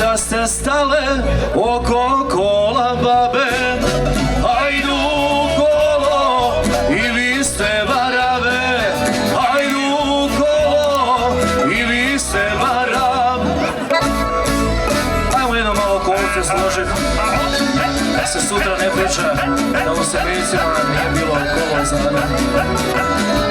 da ste stale oko kola babe. Hajdu kolo i vi ste varave, hajdu kolo i vi ste varave. Ajmo jedno malo kolce složiti, da se sutra ne priča da u Sebicima nije bilo kolo za mene.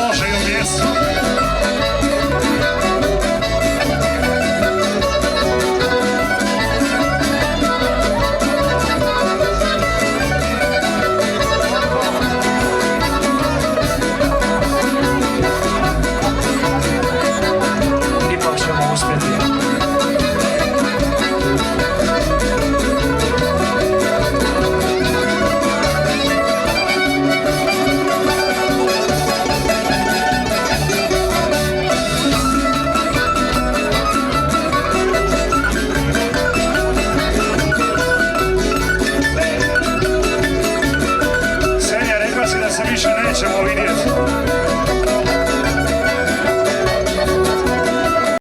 Može i u mjestu. Ipak ćemo uspjeti.